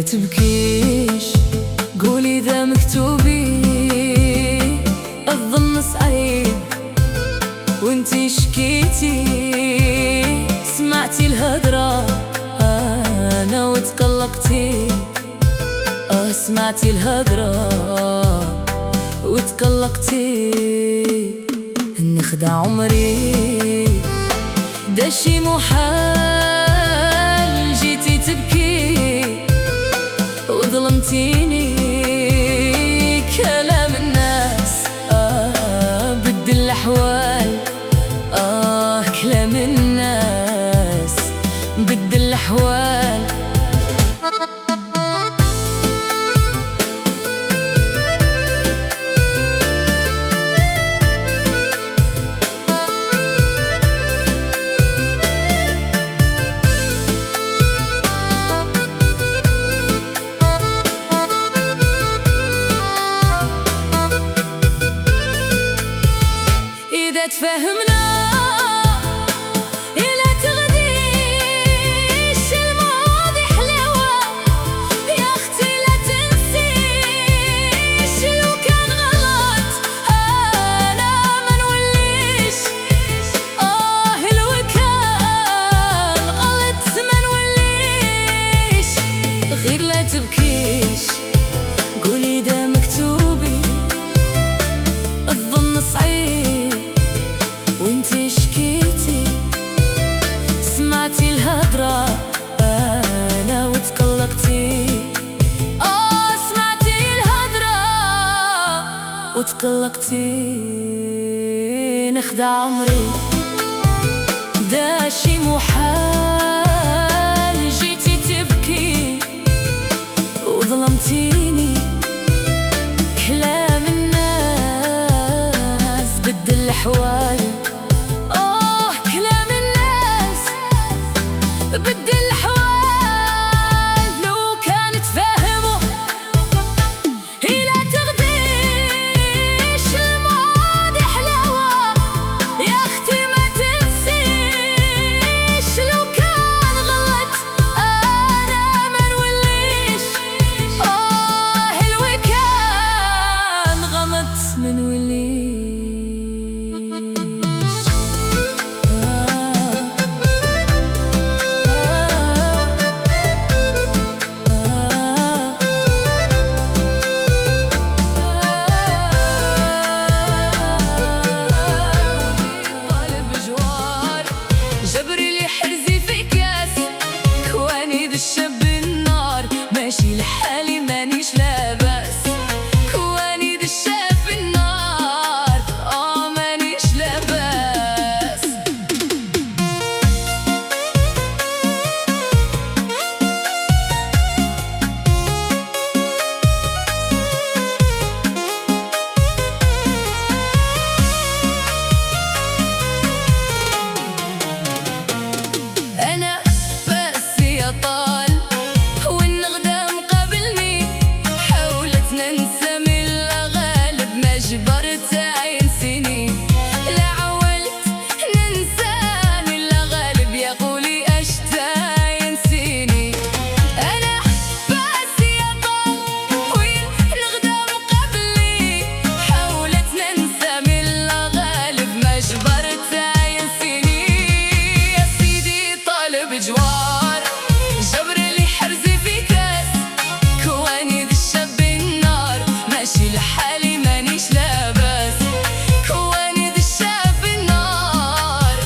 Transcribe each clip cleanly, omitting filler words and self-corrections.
تبكيش قولي ذا مكتوبي، الظن صعيب وانتي شكيتي، سمعتي الهدرة انا وتقلقتي، سمعتي الهدرة وتقلقتي. نخدع عمري دا شي محال، جيتي تبكي وظلمتيني، كلام الناس بدل الأحوال، كلام الناس بدل الأحوال. إذا تفهمنا إلا تغديش الماضي حلاوة، يا أختي لا تنسيش لو كان غلط أنا ما نوليش، لو كان غلط ما نوليش. غير لا تبكيش قولي دا مكتوبي، الظن صعيب وانتي شكيتي، سمعتي الهدرة انا وتقلقتي، سمعتي الهدرة وتقلقتي. نخدع عمري دا شي محال، جيتي تبكي وظلمتيني، كلام الناس بدل الأحوال، كلام الناس بدل الأحوال. لو كان تفهموا إلا تغديش الماضي حلاوة، يا أختي ما تنسيش لو كان غلط أنا ما نوليش، لو كان غلط ما نوليش. جبري لي حرزي في كاس، كواني ذا الشاب النار، ماشي لحالي مانيش لاباس، كواني ذا الشاب النار مانيش لاباس. أنا بس يا طال والنغدام قابلني، حاولت ننسى من الغالب ما جبرت عين سنين، لا عولت ننساني الغالب يقولي أشتا ينسيني. أنا بس يا طال والنغدام قابلني، حاولت ننسى من الغالب ما جبرت عين سنين. يا سيدي طالب جوار جبر لي حرزي في كاس، كواني ذا الشاب النار، ماشي لحالي مانيش لاباس، كواني ذا الشاب النار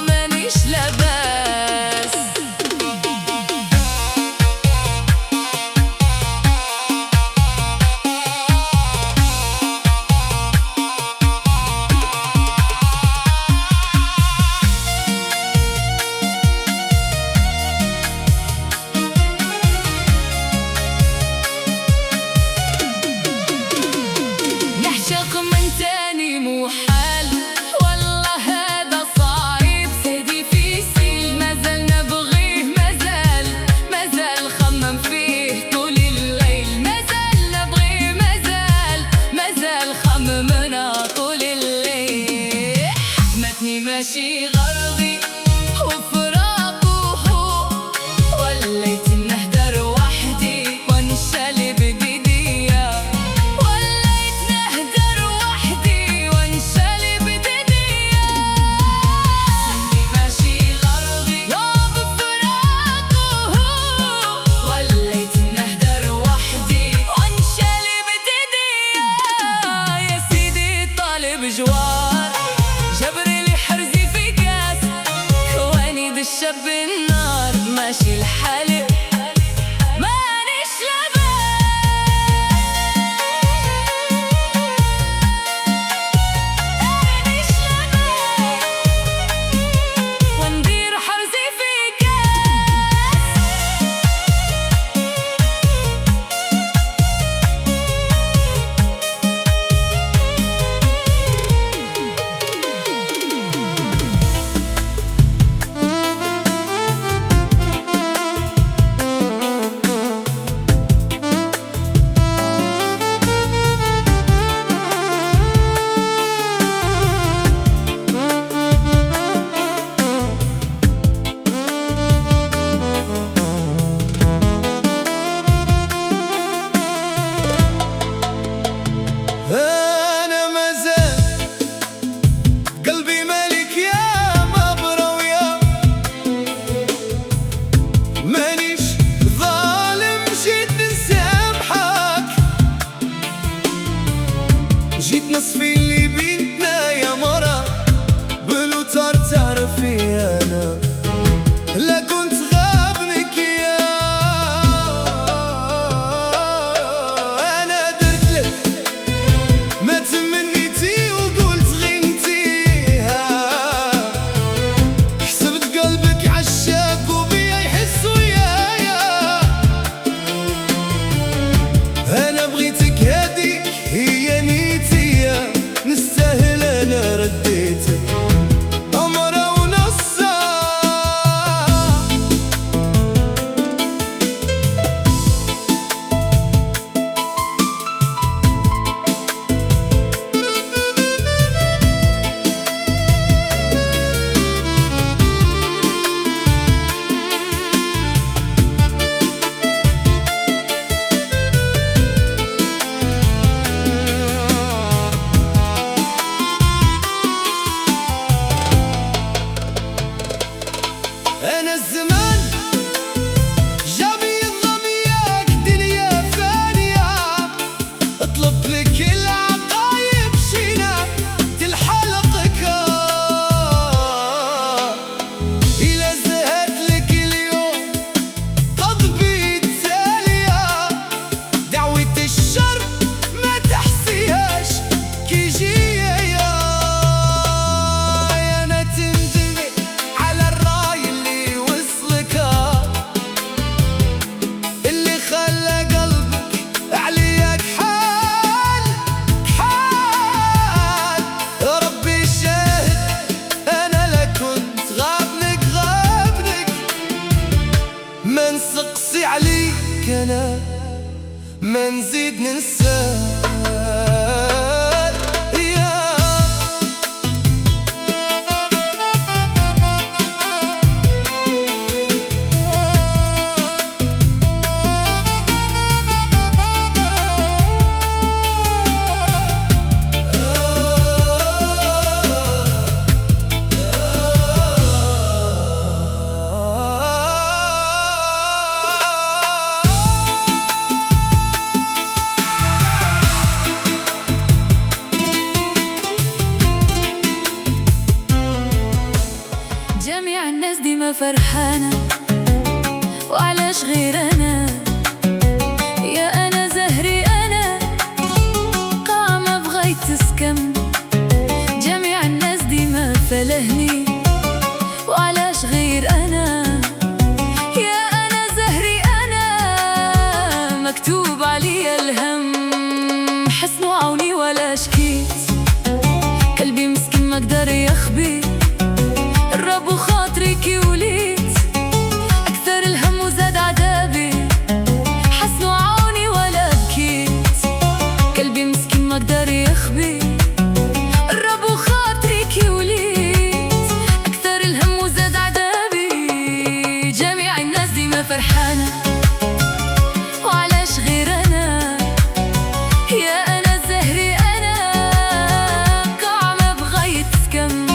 مانيش لاباس. نحشق من تاني محال، والله هذا صعيب، سيدي في سيل مازال نبغيه، مازال خمم فيه طول الليل، مازال نبغيه، مازال خممنا طول الليل. حكمتني ماشي غرضي وفراقه، وليت نهدر وحدي بجوار جبري لي حرزي في كاس كواني الشاب النار ماشي الحالي مانيش وندير حرزي في أنا مازال قلبي مالك يا مبرة ويا مانيش ظالم جيت نسامحك جيت نصفي اللي بيننا يا مرة بلوتار تعرفي أنا لا كنت غابنك يا أنا درت لك ما تمنيتي وقلت غنتيها حسبت قلبك عشاك وبيا يحس ويايا أنا بغيتك هاديك هي نيتي نستاهل أنا رديتك أمرة ونصا أنا الزمان جابي يضم إياك دنيا ثانية اطلب لك العقايب شينا تلحلقك إلى زهت لك اليوم قضبي التالية دعوة الشر ما تحسيهاش كي جيا يا أنا تندمي على الراي اللي وصلك اللي خلى قلبك عليك حال حال ربي شاهد أنا لا كنت غابنك ما نسقسي عليك أنا ما نزيد ننساك يا جميع الناس ديما فرحانة وعلاش غير أنا يا أنا زهري أنا قاعمة بغيت تسكن جميع الناس ديما فلهني وعلاش غير أنا يا أنا زهري أنا مكتوب عليا الهم حسن وعوني ولا شكيت قلبي مسكين ما قدر يخبي الرب وخاطري كي وليت أكثر الهم وزاد عذابي حسن وعوني ولا بكيت قلبي مسكين ما قدر يخبي الرب وخاطري كي وليت أكثر الهم وزاد عذابي جميع الناس ديما فرحانة وعلاش غير أنا يا أنا زهري أنا قاعمة بغيت تسكن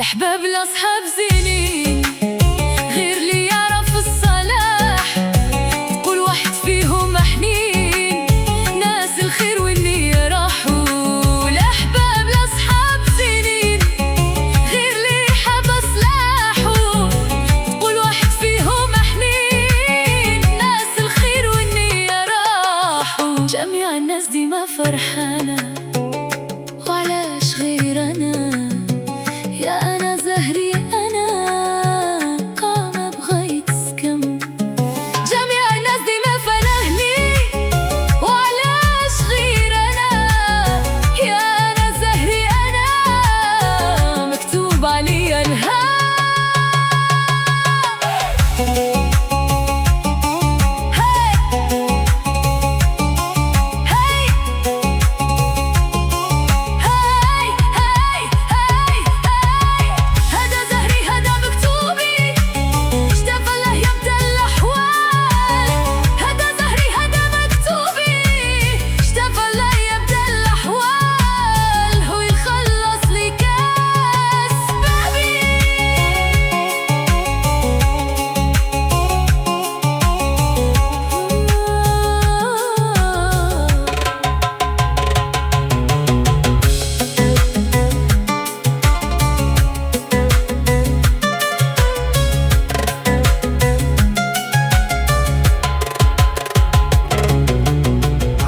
الأحباب الأصحاب زينين غير اللي يعرف الصلاح، كل واحد فيهم حنين، ناس الخير والنية راحوا. الأحباب الأصحاب زينين غير اللي حاب صلاحه، كل واحد فيهم حنين، ناس الخير والنية راحوا. جميع الناس ديما فرحانة، وعلاش غير أنا؟ يا أنا زهري أنا قامة بغيت سكم. جميع الناس ديما فلاهني، وعلاش غير أنا؟ يا أنا زهري أنا مكتوب عليا الهام.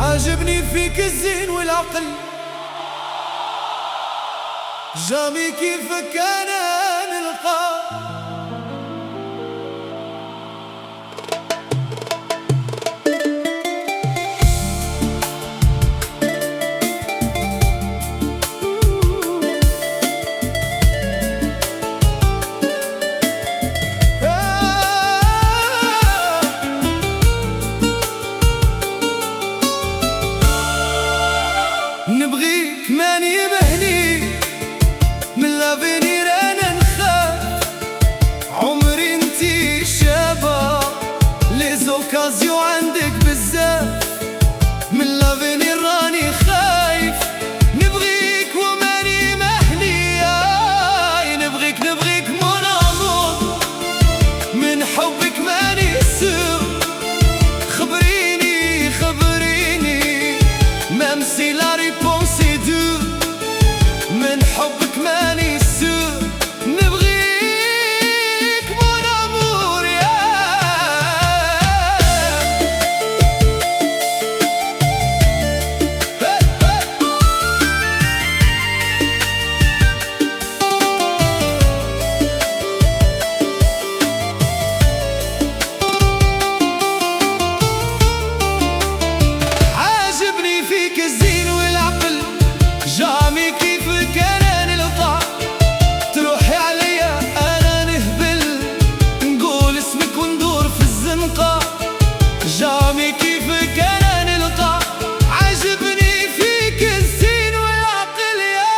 عاجبني فيك الزين والعقل، جامي كيفك انا نلقى. نبغيك ماني مهني من لافينير انا نخاف، عمري انتي شابة لي زوكازيو عندك بزاف، من لافينير راني خايف. نبغيك وماني مهني، نبغيك مون امور، من حبك ماني سور. خبريني ميم سي لا ريبونس اي دو، من حبك ماني سور. نبغيك مون امور يا عاجبني فيك الزين والعقل، جامي كيفك انا نلقى. تروحي عليا انا نهبل، نقول اسمك وندور في الزنقة. جامي كيفك انا نلقى، عاجبني فيك الزين والعقل يا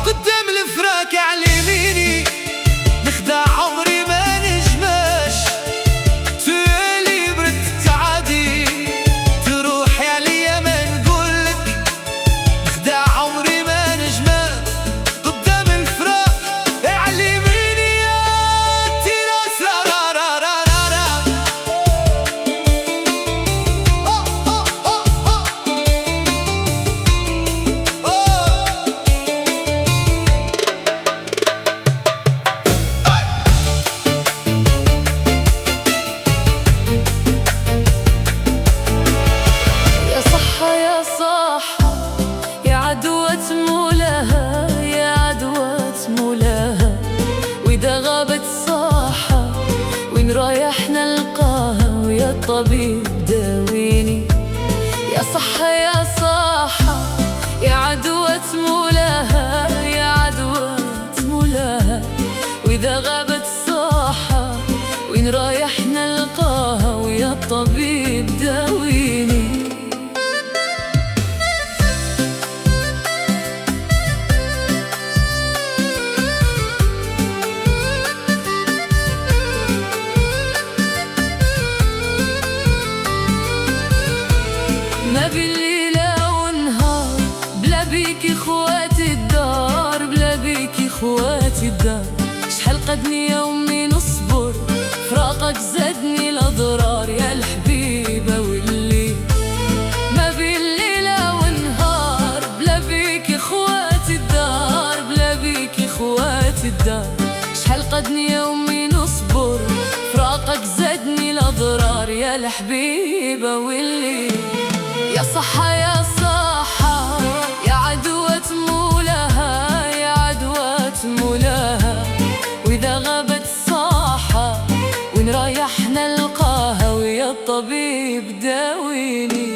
قدام الفراق على يميني، نخدع عمري ما نجماش. تولي برد تعادي، تروحي عليا ما نقولك، نخدع عمري ما نجماش. قدام الفراق على يميني يا تيراس را را را را را. يا صحة يا صحة يا عدوة مولاها، يا عدوة مولاها، وإذا غابت صاحة وين رايح نلقاها؟ ويا الطبيب داويني. يا صحة يا صحة يا عدوة مولاها، يا عدوة مولاها، وإذا غابت صاحة وين رايح نلقاها؟ ويا الطبيب داويني. ما بالليلة ونهار بلا بيك خواتي الدار، بلا بيك خواتي الدار. شحال قدني يومي نصبر فراقك زادني الأضرار يا الحبيبة واللي. ما بالليلة ونهار بلا بيك خواتي الدار، بلا بيك خواتي الدار. شحال قدني يومي نصبر فراقك زادني الأضرار يا الحبيبة واللي. يا صحة يا صحة يا عدوة مولاها، يا عدوة مولاها. وإذا غابت صاحة وين رايح نلقاها ويا الطبيب داويني.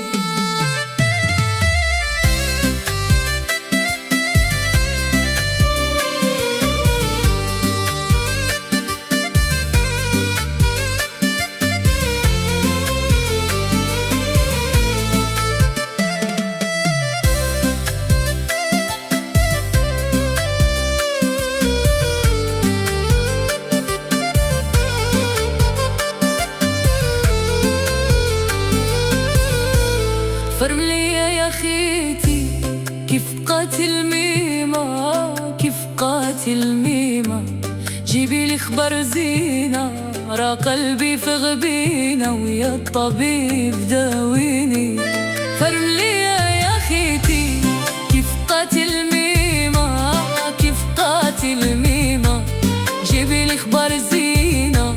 فرمليا يا خيتي كيف قاتل ميمة، كيف قاتل ميمة. جيبي لي خبر زينة را قلبي في غبينة ويا الطبيب داويني. فرمليا يا خيتي كيف قاتل ميمة، كيف قاتل ميمة. جيبي لي خبر زينة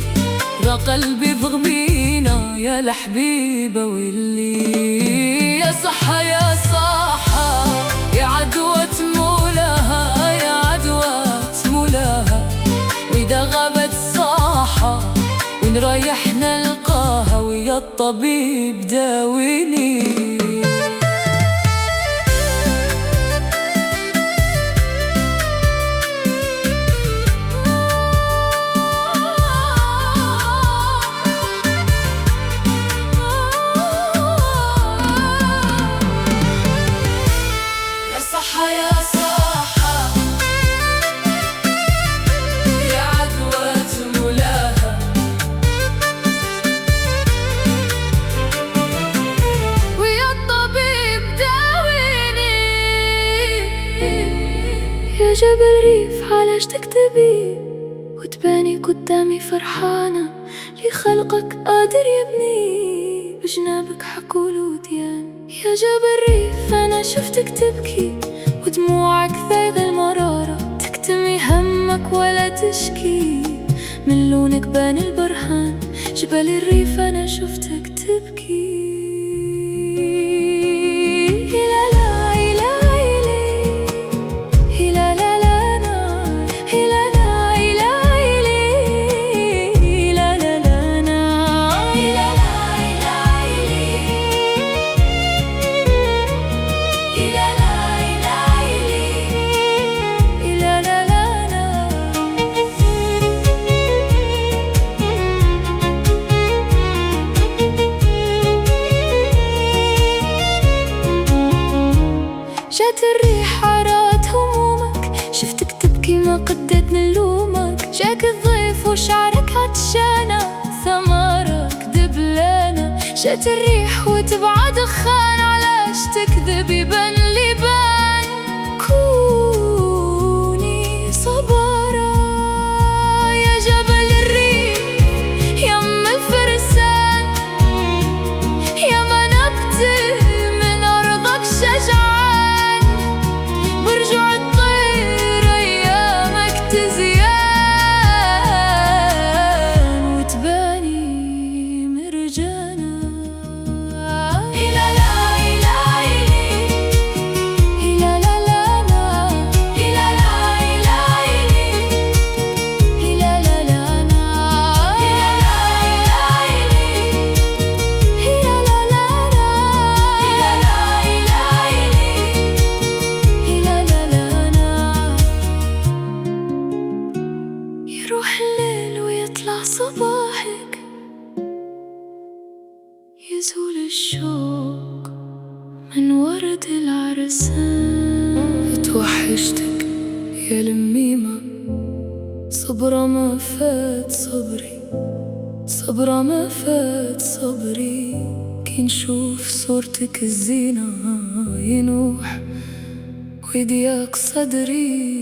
را قلبي في غبينة يا الحبيبة واللي. يا صحة يا صحة يا عدوة مولاها، يا عدوة مولاها. وإذا غابت صاحة وين رايح نلقاها ويا الطبيب داويني. يا صاحة يا عدوة مولاها. ويا الطبيب داويني. يا جبل ريف علاش تكتبي وتباني قدامي فرحانة؟ لي خلقك قادر يبني بجنابك حقول وديان. يا جبل ريف أنا شفتك تبكي ودموعك ثايغ المرارة، تكتمي همك ولا تشكي من لونك بان البرهان. جبل الريف أنا شفتك تبكي. جات الريح عرات همومك، شفتك تبكي ما قدرت نلومك. جاك الضيف وشعرك عطشانة، ثمارك دبلانة. جات الريح وتبع دخان، علاش تكذب يبان لي بان. كوني صبارة يا جبل الريف يم الفرسان، يا ما نبتي من أرضك شجعان. برجع الطير أيامك تزيان وتباني مرجانة. إلا لا إلا إلي إلا لا لا لا إلا لا إلا إلي إلا لا لا لا إلا لا إلا إلي إلا لا لا لا إلا لا إلا إلي إلا لا لا لا. يروح الليل ويطلع صباحك، ينسوا الشوق من ورد العرسان. توحشتك يا لميمة، صبرا ما فات صبري، صبرا ما فات صبري. كي نشوف صورتك الزينة ينوح ويضيق صدري.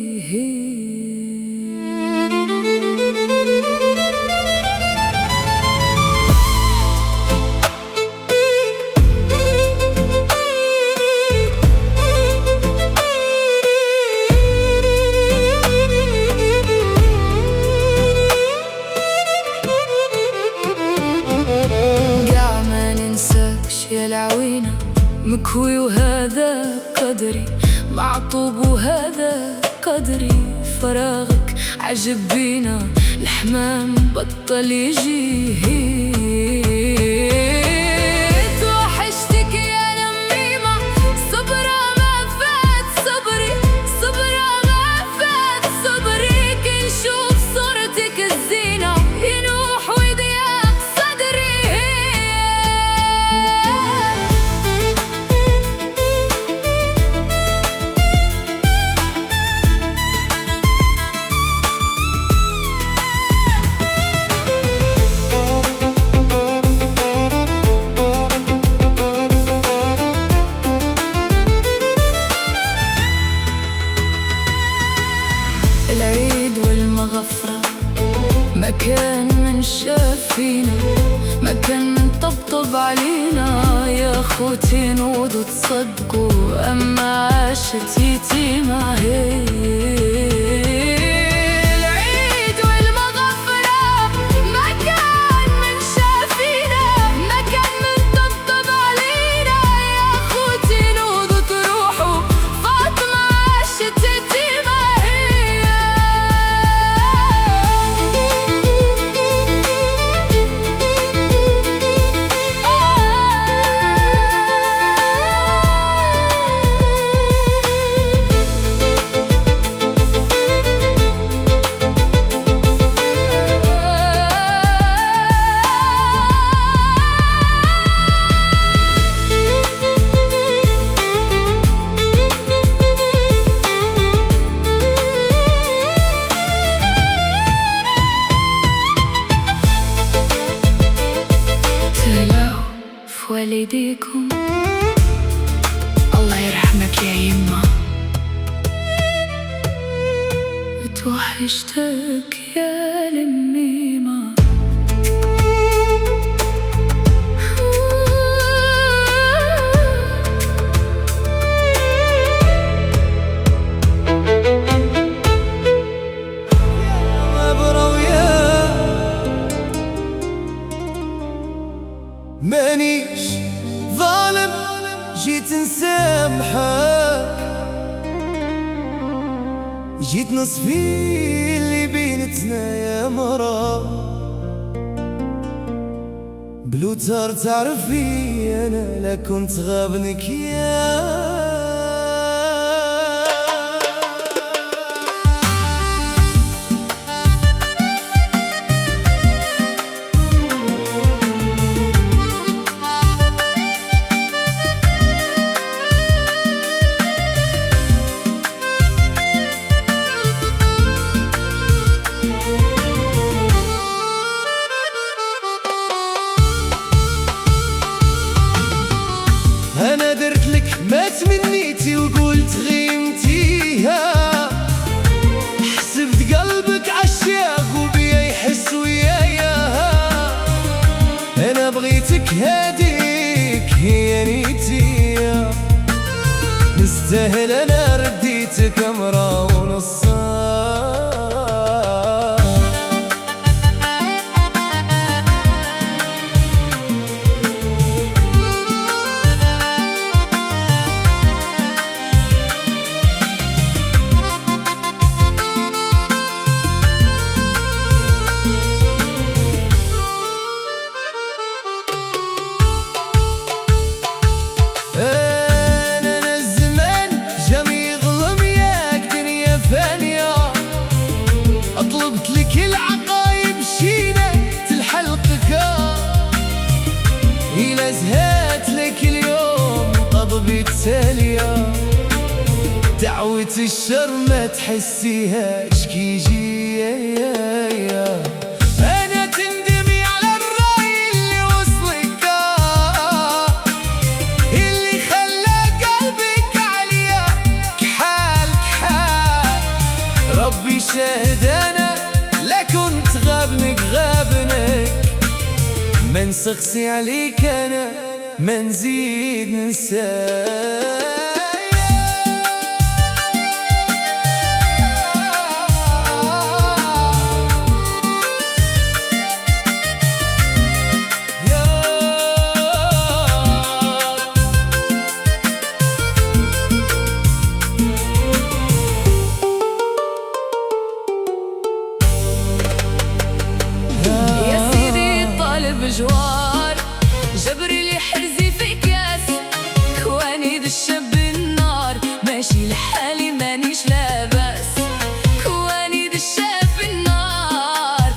يا العوينة مكوي وهذا قدري، معطوب وهذا قدري. فراغك عجب بينا، الحمام بطل يجي. توحشتك يا لميمة، صبرا ما فات صبري، صبرا ما فات صبري. كي نشوف صورتك الزينة ينوح ويضيق صدري. العيد والمغفرة مكان من شاف فينا، مكان من طبطب علينا. يا خوتي نوضوا تصدقوا، أما عاشت يتيمة هي. العيد والمغفرة مكان من شاف فينا، مكان من طبطب علينا. يا خوتي نوضوا تروحوا، فاطمة عاشت يتيمة هي. والديكم الله يرحمك يا يما، توحشتك يا لميمة. مانيش ظالم جيت نسامحك، جيت نصفي اللي بينتنا يا مرا. بلوتار تعرفي انا لا كنت غابنك يا أنا درتلك ما تمنيتي وقلت غيمتيها. حسبت قلبك عشاق وبيا يحس ويايا. أنا بغيتك هاديك هي نيتي، نستاهل أنا رديتك أمرا ونصا. أنا الزمان جميل ظلم ياك دنيا فانية. أطلبت لك العقايب شينا تلحلقك إلى هات لك اليوم قضبة تالية، دعوة الشر ما تحسيهاش كيجي. أنا تندمي على الرأي اللي وصلك، اللي خلى قلبك عليا كحال كحال. ربي شاهد أنا لا كنت غابنك ما نسقسي عليك أنا ما نزيد ننساك. بجوار جبري لي حرزي في كاس، كواني الشاب النار ماشي لحالي مانيش لاباس. كواني الشاب النار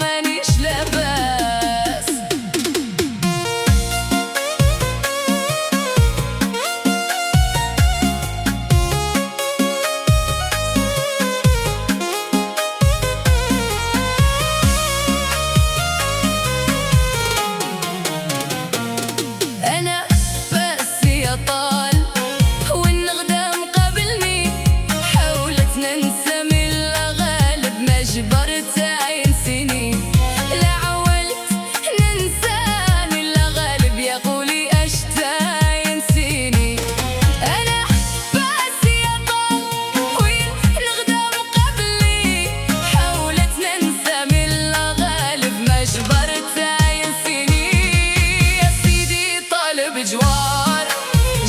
مانيش لاباس. أنا بس يا طال والنغدة مقابلني، حاولت ننسى من الغالب ما جبرت عين سنين. لا عولت ننساني إلا غالب يقولي أشتا ينسيني. أنا بس يا طال والنغدة مقابلني، حاولت ننسى من الغالب ما جبرت عين سنين. بجوار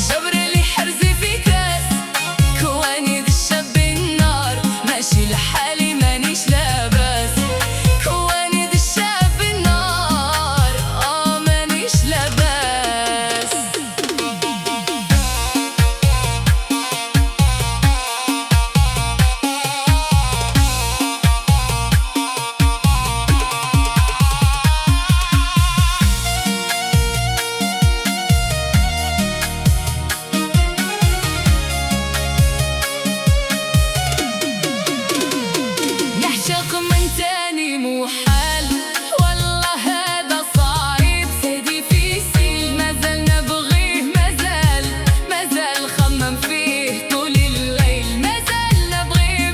جبري لي حرزي في كاس، كواني الشاب النار ماشي لحالي مانيش لاباس. كواني الشاب النار مانيش لاباس. نعشق من تاني مو حال والله هذا صعيب، سيدي في سيل مازال نبغيه، مازال خمم فيه طول الليل. مازال نبغيه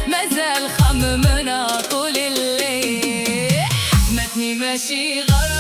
مازال خممنا طول الليل. حكمتني ماشي غلط